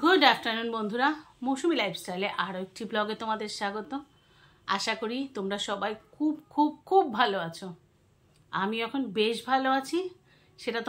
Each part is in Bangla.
গুড আফটারনুন বন্ধুরা, মৌসুমি লাইফস্টাইলে আরও একটি ব্লগে তোমাদের স্বাগত। আশা করি তোমরা সবাই খুব খুব খুব ভালো আছো। আমি এখন বেশ ভালো আছি, সেটা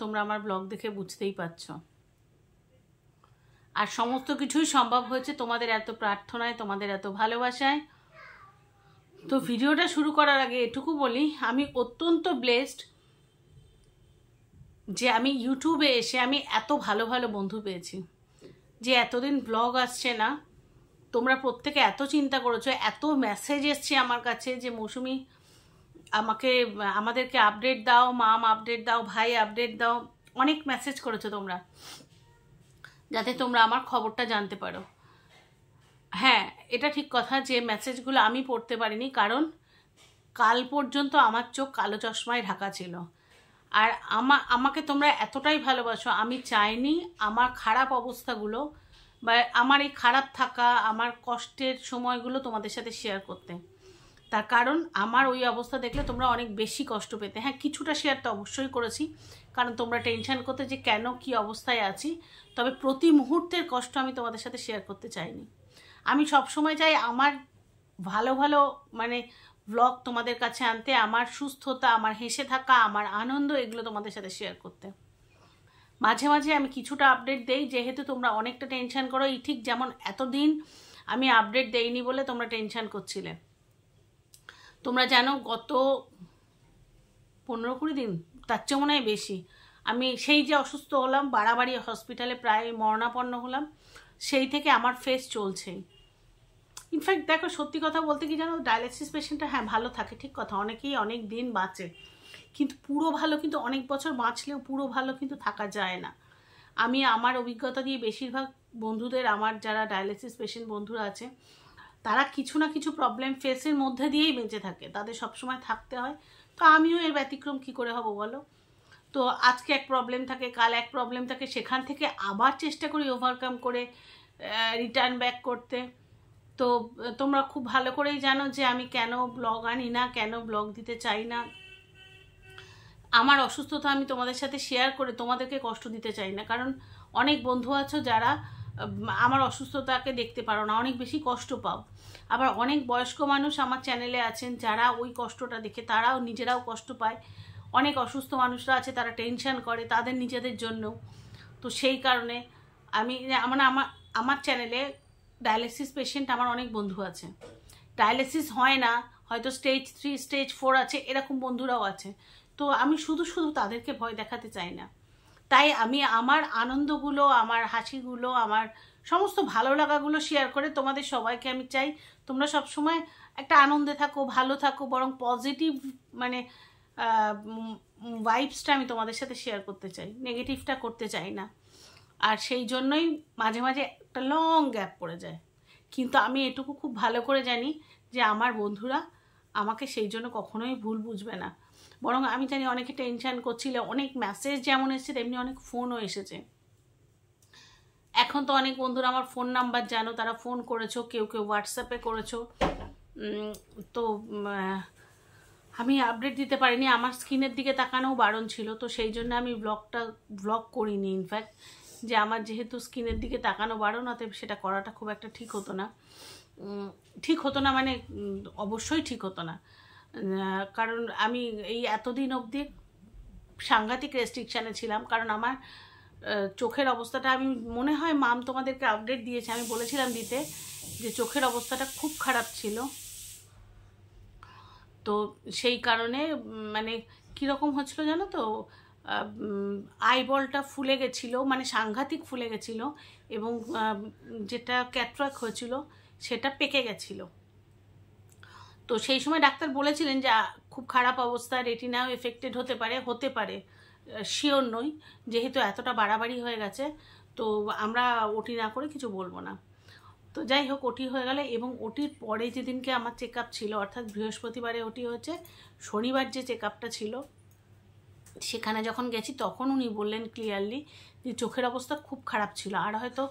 তোমরা আমার ব্লগ দেখে বুঝতেই পারছো। আর সমস্ত কিছুই সম্ভব হয়েছে তোমাদের এত প্রার্থনায়, তোমাদের এত ভালোবাসায়। তো ভিডিওটা শুরু করার আগে এটুকু বলি, আমি অত্যন্ত ব্লেসড যে আমি ইউটিউবে এসে আমি এত ভালো ভালো বন্ধু পেয়েছি। যে এতদিন ব্লগ আসছে না, তোমরা প্রত্যেকে এত চিন্তা করেছো, এত মেসেজ এসছে আমার কাছে যে মৌসুমি আমাদেরকে আপডেট দাও, মাম আপডেট দাও, ভাই আপডেট দাও। অনেক মেসেজ করেছো তোমরা, যাতে তোমরা আমার খবরটা জানতে পারো। হ্যাঁ, এটা ঠিক কথা যে মেসেজগুলো আমি পড়তে পারিনি, কারণ কাল পর্যন্ত আমার চোখ কালো চশমায় ঢাকা ছিল। আর আমাকে তোমরা এতটাই ভালোবাসো, আমি চাইনি আমার খারাপ অবস্থাগুলো বা আমার এই খারাপ থাকা, আমার কষ্টের সময়গুলো তোমাদের সাথে শেয়ার করতে। তার কারণ আমার ওই অবস্থা দেখলে তোমরা অনেক বেশি কষ্ট পেতে। হ্যাঁ, কিছুটা শেয়ার তো অবশ্যই করেছি, কারণ তোমরা টেনশন করতে যে কেন কি অবস্থায় আছি। তবে প্রতি মুহূর্তের কষ্ট আমি তোমাদের সাথে শেয়ার করতে চাইনি। আমি সবসময় চাই আমার ভালো ভালো ব্লগ তোমাদের কাছে আনতে, আমার সুস্থতা, আমার হেসে থাকা, আমার আনন্দ, এগুলো তোমাদের সাথে শেয়ার করতে। মাঝে মাঝে আমি কিছুটা আপডেট দেই, যেহেতু তোমরা অনেকটা টেনশন করো। এই ঠিক যেমন এতদিন আমি আপডেট দেইনি বলে তোমরা টেনশন করছিলে। তোমরা জানো গত 15-20 দিন, তার চেয়ে মনে হয় বেশি, আমি সেই যে অসুস্থ হলাম, বাড়াবাড়ি হসপিটালে প্রায় মরণাপন্ন হলাম, সেই থেকে আমার ফেস চলছেই। ইনফ্যাক্ট দেখো, সত্যি কথা বলতে কি জানো, ডায়ালিসিস পেশেন্টটা হ্যাঁ ভালো থাকে, ঠিক কথা, অনেকেই অনেক দিন বাঁচে, কিন্তু পুরো ভালো, কিন্তু অনেক বছর বাঁচলেও পুরো ভালো কিন্তু থাকা যায় না। আমি আমার অভিজ্ঞতা দিয়ে বেশিরভাগ বন্ধুদের, আমার যারা ডায়ালিসিস পেশেন্ট বন্ধুরা আছে, তারা কিছু না কিছু প্রবলেম ফেসের মধ্যে দিয়েই বেঁচে থাকে, তাদের সবসময় থাকতে হয়। তো আমিও এর ব্যতিক্রম কি করে হব বলো? তো আজকে এক প্রবলেম থাকে, কাল এক প্রবলেম থাকে, সেখান থেকে আবার চেষ্টা করি ওভারকাম করে রিটার্ন ব্যাক করতে। তো তোমরা খুব ভালো করেই জানো যে আমি কেন ব্লগ আনি না, কেন ব্লগ দিতে চাই না। আমার অসুস্থতা আমি তোমাদের সাথে শেয়ার করে তোমাদেরকে কষ্ট দিতে চাই না, কারণ অনেক বন্ধু আছো যারা আমার অসুস্থতাকে দেখতে পারো না, অনেক বেশি কষ্ট পাও। আবার অনেক বয়স্ক মানুষ আমার চ্যানেলে আছেন, যারা ওই কষ্টটা দেখে তারাও নিজেরাও কষ্ট পায়। অনেক অসুস্থ মানুষরা আছে, তারা টেনশন করে তাদের নিজেদের জন্য। তো সেই কারণে আমি আমার চ্যানেলে ডায়ালিসিস পেশেন্ট আমার অনেক বন্ধু আছে, ডায়ালিসিস হয় না, হয়তো স্টেজ 3 স্টেজ 4 আছে, এরকম বন্ধুরাও আছে। তো আমি শুধু শুধু তাদেরকে ভয় দেখাতে চাই না। তাই আমি আমার আনন্দগুলো, আমার হাসিগুলো, আমার সমস্ত ভালো লাগাগুলো শেয়ার করে তোমাদের সবাইকে আমি চাই তোমরা সবসময় একটা আনন্দে থাকো, ভালো থাকো, বরং পজিটিভ ভাইবসটা আমি তোমাদের সাথে শেয়ার করতে চাই, নেগেটিভটা করতে চাই না। আর সেই জন্যই মাঝে মাঝে একটা লং গ্যাপ পড়ে যায়, কিন্তু আমি এটুকু খুব ভালো করে জানি যে আমার বন্ধুরা আমাকে সেই জন্য কখনোই ভুল বুঝবে না। বরং আমি জানি অনেকে টেনশন করছিল, অনেক মেসেজ যেমন এসেছে তেমনি অনেক ফোনও এসেছে। এখন তো অনেক বন্ধুরা আমার ফোন নাম্বার জানো, তারা ফোন করেছো, কেউ কেউ হোয়াটসঅ্যাপে করেছো। তো আমি আপডেট দিতে পারিনি, আমার স্ক্রিনের দিকে তাকানোও বারণ ছিল, তো সেই জন্য আমি ব্লগ করিনি। ইনফ্যাক্ট যে আমার যেহেতু স্ক্রিনের দিকে তাকানো বারণ, অতএব সেটা করাটা খুব একটা ঠিক হতো না, মানে অবশ্যই ঠিক হতো না। কারণ আমি এই এতদিন অবধি সাংঘাতিক রেস্ট্রিকশানে ছিলাম, কারণ আমার চোখের অবস্থাটা, আমি মনে হয় মাম তোমাদেরকে আপডেট দিয়েছে, আমি বলেছিলাম দিতে, যে চোখের অবস্থাটা খুব খারাপ ছিল। তো সেই কারণে কীরকম হচ্ছিল জানো তো, আইবলটা ফুলে গেছিলো, সাংঘাতিক ফুলে গেছিলো, এবং যেটা ক্যাটরাক হয়েছিল সেটা পেকে গেছিলো। তো সেই সময় ডাক্তার বলেছিলেন যে খুব খারাপ অবস্থা, রেটিনাও এফেক্টেড হতে পারে, শিওর নই, যেহেতু এতটা বাড়াবাড়ি হয়ে গেছে, তো আমরা ওটি না করে কিছু বলবো না। তো যাই হোক, ওটি হয়ে গেলে, এবং ওটির পরে যেদিনকে আমার চেক আপ ছিল, অর্থাৎ বৃহস্পতিবারে ওটি হচ্ছে, শনিবার যে চেক আপটা ছিল সেখানে যখন গেছি তখন উনি বললেন ক্লিয়ারলি যে চোখের অবস্থা খুব খারাপ ছিল, আর হয়তো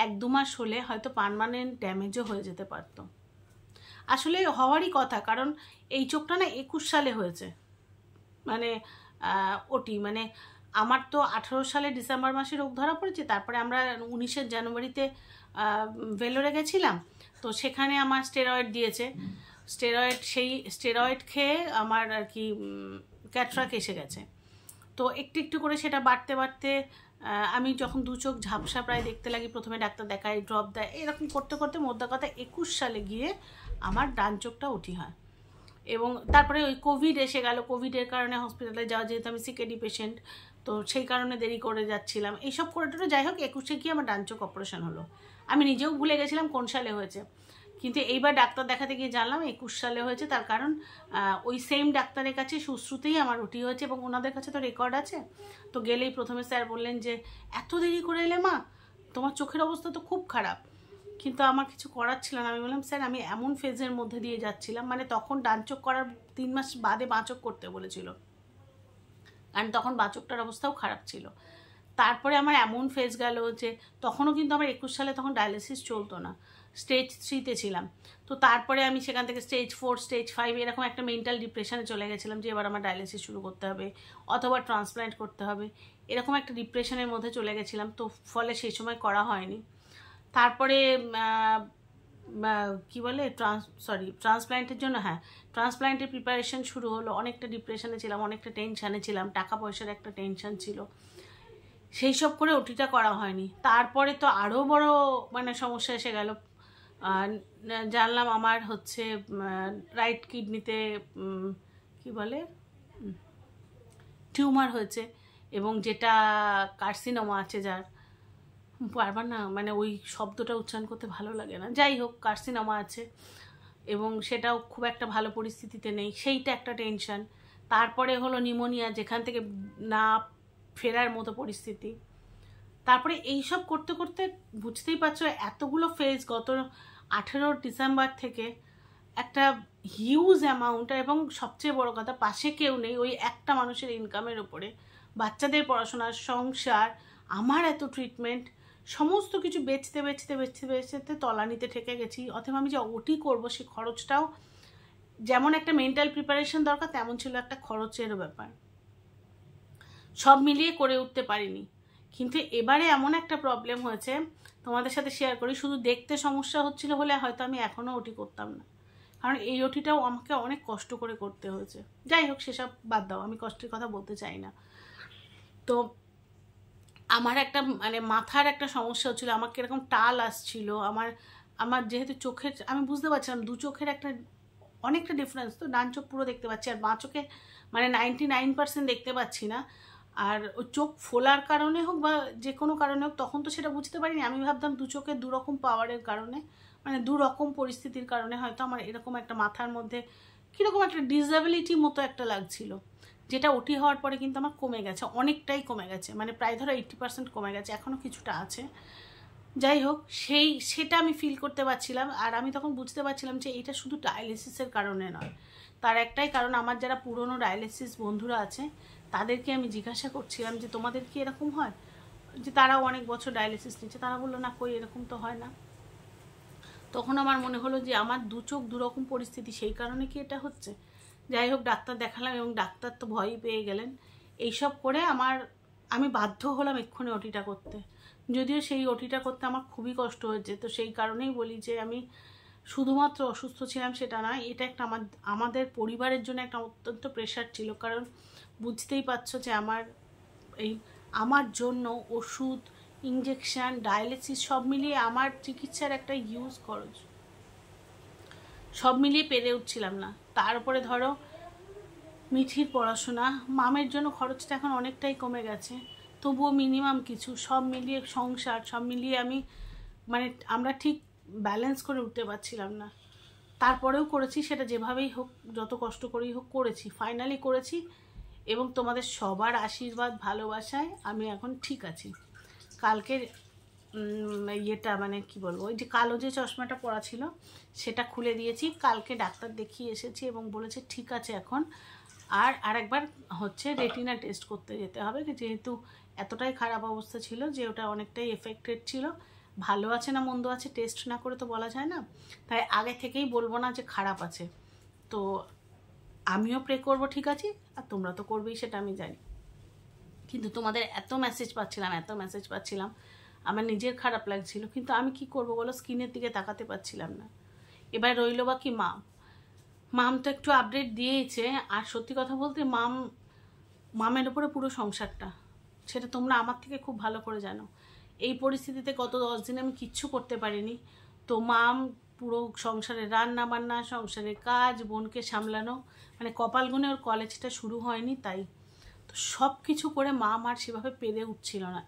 1-2 মাস হলে হয়তো পার্মানেন্ট ড্যামেজও হয়ে যেতে পারতো। আসলে হওয়ারই কথা, কারণ এই চোখটা না 21 সালে হয়েছে, ওটি আমার তো 18 সালে ডিসেম্বর মাসে রোগ ধরা পড়েছে, তারপরে আমরা 19 জানুয়ারিতে ভেলোরে গেছিলাম, তো সেখানে আমার স্টেরয়েড দিয়েছে। সেই স্টেরয়েড খেয়ে আমার আর কি ক্যাটরাক এসে গেছে। তো একটু একটু করে সেটা বাড়তে বাড়তে আমি যখন 2 চোখ ঝাপসা প্রায় দেখতে লাগি, প্রথমে ডাক্তার দেখায়, ড্রপ দেয়, এরকম করতে করতে মোদ্দা কথা 21 সালে গিয়ে আমার ডান চোখটা উঠি হয়। এবং তারপরে ওই কোভিড এসে গেল, কোভিডের কারণে হসপিটালে যাওয়া, যেহেতু আমি সিকেডি পেশেন্ট, তো সেই কারণে দেরি করে যাচ্ছিলাম, এইসব করে টোরে যাই হোক 21-এ গিয়ে আমার ডান চোখ অপারেশন হলো। আমি নিজেও ভুলে গেছিলাম কোন সালে হয়েছে, কিন্তু এইবার ডাক্তার দেখাতে গিয়ে জানলাম 21 সালে হয়েছে। তার কারণ ওই সেম ডাক্তারের কাছে সুশ্রুতেই আমার ওটি হয়েছে, এবং ওনাদের কাছে তো রেকর্ড আছে। তো গেলেই প্রথমে স্যার বললেন যে এত দেরি করে এলে মা, তোমার চোখের অবস্থা তো খুব খারাপ। কিন্তু আমার কিছু করার ছিল না। আমি বললাম স্যার আমি এমন ফেজের মধ্যে দিয়ে যাচ্ছিলাম, মানে তখন ডান চোখ করার 3 মাস বাদে বাঁ চোখ করতে বলেছিল, কারণ তখন বাঁ চোখটার অবস্থাও খারাপ ছিল। তারপরে আমার এমন ফেজ গেল যে তখনও কিন্তু আমার 21 সালে তখন ডায়ালিসিস চলতো না, স্টেজ 3-তে ছিলাম। তো তারপরে আমি সেখান থেকে স্টেজ 4, স্টেজ 5 এরকম একটা মেন্টাল ডিপ্রেশনে চলে গেছিলাম যে এবার আমার ডায়ালিসিস শুরু করতে হবে অথবা ট্রান্সপ্ল্যান্ট করতে হবে, এরকম একটা ডিপ্রেশনের মধ্যে চলে গেছিলাম। তো ফলে সেই সময় করা হয়নি। তারপরে কি বলে ট্রান্সপ্ল্যান্টের জন্য, হ্যাঁ ট্রান্সপ্ল্যান্টের প্রিপারেশন শুরু হলো। অনেকটা ডিপ্রেশনে ছিলাম, অনেকটা টেনশানে ছিলাম, টাকা পয়সার একটা টেনশন ছিল, সেই সব করে ওটিটা করা হয়নি। তারপরে তো আরও বড় মানে সমস্যা এসে গেল। জানলাম আমার হচ্ছে রাইট কিডনিতে কি বলে টিউমার হয়েছে, এবং যেটা কার্সিনোমা আছে, যার বারবার না মানে ওই শব্দটা উচ্চারণ করতে ভালো লাগে না, যাই হোক কার্সিনোমা আছে, এবং সেটাও খুব একটা ভালো পরিস্থিতিতে নেই, সেইটা একটা টেনশন। তারপরে হলো নিউমোনিয়া, যেখান থেকে না ফেরার মতো পরিস্থিতি। তারপরে এইসব করতে করতে বুঝতেই পারছো এতগুলো ফেজ গত 18 ডিসেম্বর থেকে একটা হিউজ অ্যামাউন্ট, এবং সবচেয়ে বড় কথা পাশে কেউ নেই, ওই একটা মানুষের ইনকামের ওপরে বাচ্চাদের পড়াশোনার, সংসার, আমার এত ট্রিটমেন্ট, সমস্ত কিছু বেচতে বেচতে বেচতে বেচতে তলানিতে ঠেকে গেছি। অথবা আমি যে ওটি করবো সেই খরচটাও, যেমন একটা মেন্টাল প্রিপারেশন দরকার তেমন ছিল একটা খরচেরও ব্যাপার, সব মিলিয়ে করে উঠতে পারিনি। কিন্তু এবারে এমন একটা প্রবলেম হয়েছে, তোমাদের সাথে শেয়ার করি। শুধু দেখতে সমস্যা হচ্ছিল বলে হয়তো আমি এখনও ওটি করতাম না, কারণ এই ওটিটাও আমাকে অনেক কষ্ট করে করতে হয়েছে। যাই হোক সেসব বাদ দাও, আমি কষ্টের কথা বলতে চাই না। তো আমার একটা মানে মাথার একটা সমস্যা হচ্ছিলো, আমার কিরকম টাল আসছিল, আমার যেহেতু চোখের, আমি বুঝতে পারছিলাম 2 চোখের একটা অনেকটা ডিফারেন্স। তো ডান চোখ পুরো দেখতে পাচ্ছি, আর বাঁ চোখে মানে 99% দেখতে পাচ্ছি না। আর ওই চোখ ফোলার কারণে হোক বা যে কোনো কারণে হোক, তখন তো সেটা বুঝতে পারিনি। আমি ভাবতাম 2 চোখের 2 রকম পাওয়ারের কারণে, মানে 2 রকম পরিস্থিতির কারণে হয়তো আমার এরকম একটা মাথার মধ্যে কীরকম একটা ডিসএবিলিটি মতো একটা লাগছিল, যেটা ওটি হওয়ার পরে কিন্তু আমার কমে গেছে, অনেকটাই কমে গেছে, মানে প্রায় ধরো 80% কমে গেছে, এখনও কিছুটা আছে। যাই হোক সেটা আমি ফিল করতে পারছিলাম। আর আমি তখন বুঝতে পারছিলাম যে এটা শুধু ডায়ালিসিসের কারণে নয়, তার একটাই কারণ, আমার যারা পুরনো ডায়ালিসিস বন্ধুরা আছে তাদেরকে আমি জিজ্ঞাসা করছিলাম যে তোমাদের কি এরকম হয়, যে তারাও অনেক বছর ডায়ালিসিস নিচ্ছে, তারা বললো না কই এরকম তো হয় না। তখন আমার মনে হলো যে আমার 2 চোখ 2 রকম পরিস্থিতি, সেই কারণে কি এটা হচ্ছে। যাই হোক ডাক্তার দেখালাম, এবং ডাক্তার তো ভয়ই পেয়ে গেলেন। এইসব করে আমি বাধ্য হলাম এক্ষুনি ওটিটা করতে, যদিও সেই ওটিটা করতে আমার খুবই কষ্ট হয়েছে। তো সেই কারণেই বলি যে আমি শুধুমাত্র অসুস্থ ছিলাম সেটা নয়, এটা একটা আমাদের পরিবারের জন্য একটা অত্যন্ত প্রেশার ছিল, কারণ বুঝতেই পারছো যে আমার জন্য ওষুধ, ইঞ্জেকশান, ডায়ালিসিস সব মিলিয়ে আমার চিকিৎসার একটা হিউজ খরচ, সব মিলিয়ে পেরে উঠছিলাম না। তার উপরে ধরো মিঠির পড়াশোনা, মামের জন্য খরচটা এখন অনেকটাই কমে গেছে, তবুও মিনিমাম কিছু, সব মিলিয়ে সংসার, সব মিলিয়ে মানে আমরা ঠিক ব্যালেন্স করে উঠতে পারছিলাম না। তারপরেও করেছি, সেটা যেভাবেই হোক, যত কষ্ট করেই হোক করেছি, ফাইনালি করেছি, এবং তোমাদের সবার আশীর্বাদ ভালোবাসায় আমি এখন ঠিক আছি। কালকে ইয়েটা মানে কি বলবো, ওই যে কালো যে চশমাটা পরা ছিল সেটা খুলে দিয়েছি, কালকে ডাক্তার দেখিয়ে এসেছি এবং বলেছে ঠিক আছে এখন। আর আরেকবার হচ্ছে রেটিনা টেস্ট করতে যেতে হবে, যেহেতু এতটাই খারাপ অবস্থা ছিল যে ওটা অনেকটাই এফেক্টেড ছিল। ভালো আছে না মন্দ আছে টেস্ট না করে তো বলা যায় না, তাই আগে থেকেই বলবো না যে খারাপ আছে। তো আমিও প্রে করবো ঠিক আছে, আর তোমরা তো করবেই সেটা আমি জানি। কিন্তু তোমাদের এত মেসেজ পাচ্ছিলাম, আমার নিজের খারাপ লাগছিল, কিন্তু আমি কি করব বলো, স্ক্রিনের দিকে তাকাতে পারছিলাম না। এবার রইল বা কি মাম তো একটু আপডেট দিয়েছে, আর সত্যি কথা বলতে মামের উপরে পুরো সংসারটা, সেটা তোমরা আমার থেকে খুব ভালো করে জানো। এই পরিস্থিতিতে গত 10 দিন আমি কিচ্ছু করতে পারিনি, তো মাম পুরো সংসারের রান্না বান্না, সংসারের কাজ, বোনকে সামলানো, মানে কপাল গুনে ওর কলেজটা শুরু হয়নি, তাই তো সব কিছু করে মাম আর সেভাবে পেরে উঠছিল না।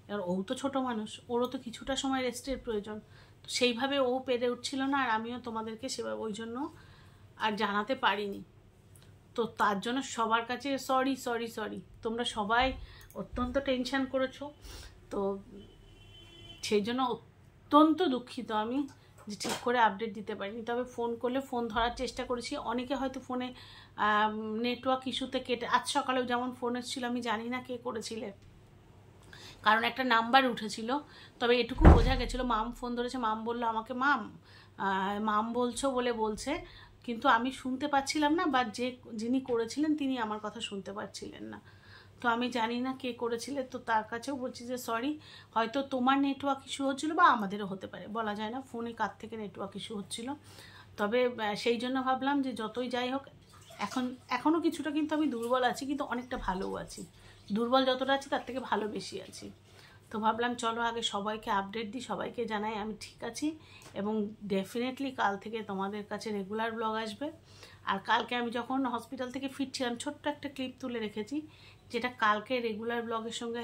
এবার ও তো ছোটো মানুষ, ওরও তো কিছুটা সময় রেস্টের প্রয়োজন, তো সেইভাবে ও পেরে উঠছিল না, আর আমিও তোমাদেরকে সেভাবে ওই জন্য আর জানাতে পারিনি। তো তার জন্য সবার কাছে সরি, তোমরা সবাই অত্যন্ত টেনশন করেছো, তো সেই জন্য অত্যন্ত দুঃখিত আমি যে ঠিক করে আপডেট দিতে পারিনি। তবে ফোন করলে ফোন ধরার চেষ্টা করেছি, অনেকে হয়তো ফোনে নেটওয়ার্ক ইস্যুতে কেটে, আজ সকালেও যেমন ফোন এসেছিলো, আমি জানি না কে করেছিলে, কারণ একটা নাম্বার উঠেছিল, তবে এটুকু বোঝা গেছিলো মাম ফোন ধরেছে, মাম বললো আমাকে মাম বলছো বলছে, কিন্তু আমি শুনতে পাচ্ছিলাম না, বা যিনি করেছিলেন তিনি আমার কথা শুনতে পাচ্ছিলেন না। তো আমি জানি না কে করেছিলে, তো তার কাছেও বলছি যে সরি, হয়তো তোমার নেটওয়ার্ক ইস্যু হচ্ছিলো বা আমাদেরও হতে পারে, বলা যায় না ফোনে কার থেকে নেটওয়ার্ক ইস্যু হচ্ছিলো। তবে সেই জন্য ভাবলাম যে যতই যাই হোক, এখনও কিছুটা কিন্তু আমি দুর্বল আছি, কিন্তু অনেকটা ভালোও আছি। দুর্বল যতটা আছি তার থেকে ভালো বেশি আছি। তো ভাবলাম চলো আগে সবাইকে আপডেট দিই, সবাইকে জানাই আমি ঠিক আছি, এবং ডেফিনেটলি কাল থেকে তোমাদের কাছে রেগুলার ব্লগ আসবে। আর কালকে আমি যখন হসপিটাল থেকে ফিরছিলাম, ছোট্ট একটা ক্লিপ তুলে রেখেছি, যেটা কালকে রেগুলার ব্লগের সঙ্গে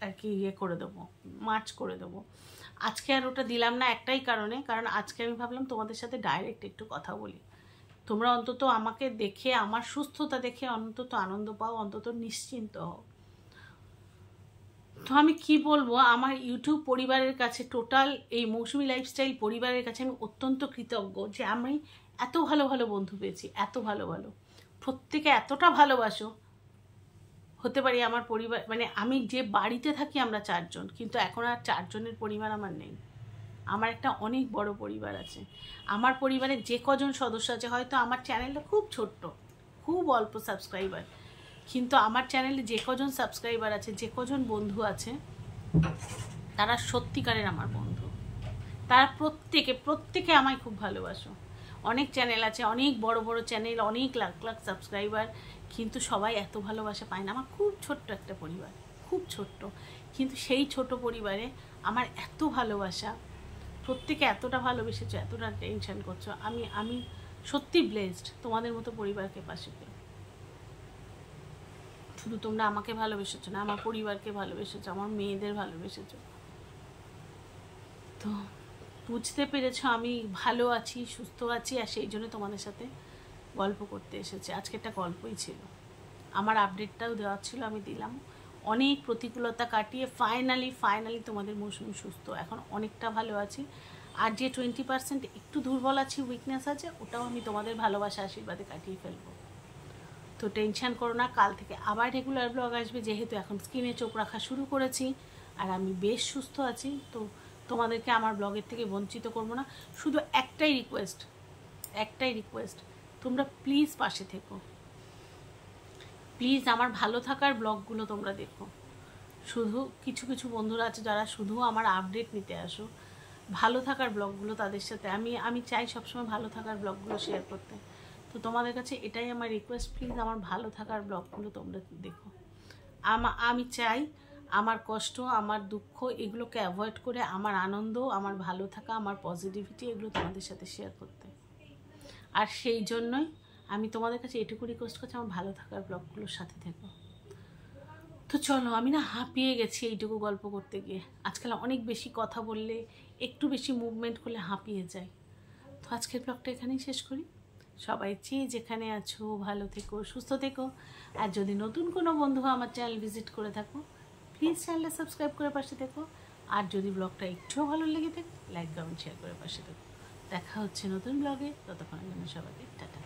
আর কি করে দেবো, মার্চ করে দেবো। আজকে আর ওটা দিলাম না একটাই কারণ আজকে আমি ভাবলাম তোমাদের সাথে ডাইরেক্ট একটু কথা বলি, তোমরা অন্তত আমাকে দেখে, আমার সুস্থতা দেখে অন্তত আনন্দ পাও, অন্তত নিশ্চিন্ত হও। তো আমি কি বলবো, আমার ইউটিউব পরিবারের কাছে, টোটাল এই মৌসুমি লাইফস্টাইল পরিবারের কাছে আমি অত্যন্ত কৃতজ্ঞ যে আমি এত ভালো বন্ধু পেয়েছি, এত ভালো প্রত্যেকে এতটা ভালোবাসো। হতে পারি আমার পরিবার, মানে আমি যে বাড়িতে থাকি আমরা 4 জন, কিন্তু এখন আর 4 জনের পরিবার আমার নেই, আমার একটা অনেক বড় পরিবার আছে। আমার পরিবারে যে কজন সদস্য আছে, হয়তো আমার চ্যানেলটা খুব ছোট্ট, খুব অল্প সাবস্ক্রাইবার, কিন্তু আমার চ্যানেলে যে কজন সাবস্ক্রাইবার আছে, যে কজন বন্ধু আছে, তারা সত্যিকারের আমার বন্ধু। তারা প্রত্যেকে আমায় খুব ভালোবাসো। অনেক চ্যানেল আছে, অনেক বড় চ্যানেল, অনেক লাখ সাবস্ক্রাইবার, কিন্তু সবাই এত ভালোবাসা পায় না। আমার খুব ছোট্ট একটা পরিবার, খুব ছোট্ট, কিন্তু সেই ছোট পরিবারে আমার এত ভালোবাসা, প্রত্যেকে এতটা ভালোবেসেছো, এতটা টেনশন করছো। আমি সত্যি ব্লেসড তোমাদের মতো পরিবারকে পাশে পেয়ে। শুধু তোমরা আমাকে ভালোবেসেছো না, আমার পরিবারকে ভালোবেসেছো, আমার মেয়েদের ভালোবেসেছো। তো বুঝতে পেরেছো আমি ভালো আছি, সুস্থ আছি, আর সেই জন্য তোমাদের সাথে গল্প করতে এসেছি। আজকে একটা গল্পই ছিল, আমার আপডেটটাও দেওয়ার ছিল, আমি দিলাম। অনেক প্রতিকূলতা কাটিয়ে ফাইনালি তোমাদের মৌসুমি সুস্থ, এখন অনেকটা ভালো আছি। আর যে 20% একটু দুর্বল আছি, উইকনেস আছে, ওটাও আমি তোমাদের ভালোবাসা আশীর্বাদে কাটিয়ে ফেলবো। তো টেনশন করো না, কাল থেকে আবার রেগুলার ব্লগ আসবে, যেহেতু এখন স্কিনে চোখ রাখা শুরু করেছি, আর আমি বেশ সুস্থ আছি। তো তোমাদেরকে আমার ব্লগের থেকে বঞ্চিত করবো না। শুধু একটাই রিকোয়েস্ট, তোমরা প্লিজ পাশে থেকো, প্লিজ আমার ভালো থাকার ব্লগগুলো তোমরা দেখো। শুধু কিছু বন্ধুরা আছে যারা শুধু আমার আপডেট নিতে আসো, ভালো থাকার ব্লগগুলো তাদের সাথে আমি চাই সবসময় ভালো থাকার ব্লগগুলো শেয়ার করতে। তো তোমাদের কাছে এটাই আমার রিকোয়েস্ট, প্লিজ আমার ভালো থাকার ব্লগগুলো তোমরা দেখো। আমি চাই আমার কষ্ট, আমার দুঃখ এগুলোকে অ্যাভয়েড করে আমার আনন্দ, আমার ভালো থাকা, আমার পজিটিভিটি এগুলো তোমাদের সাথে শেয়ার করতে। আর সেই জন্যই আমি তোমাদের কাছে এটুকু রিকোয়েস্ট করছি, আমার ভালো থাকার ব্লগগুলোর সাথে থেকো। তো চলো, আমি না হাঁপিয়ে গেছি এইটুকু গল্প করতে গিয়ে। আজকাল অনেক বেশি কথা বললে, একটু বেশি মুভমেন্ট করলে হাঁপিয়ে যাই। তো আজকের ব্লগটা এখানেই শেষ করি। সবাই যেখানে আছো ভালো থেকো, সুস্থ থেকো। আর যদি নতুন কোনো বন্ধু আমার চ্যানেল ভিজিট করে থাকো, প্লিজ চ্যানেলটা সাবস্ক্রাইব করে পাশে থেকো। আর যদি ব্লগটা একটুও ভালো লেগে থাকে, লাইক কমেন্ট শেয়ার করে পাশে থেকো। দেখা হচ্ছে নতুন ব্লগে, ততক্ষণের জন্য সবাইকে টাটা।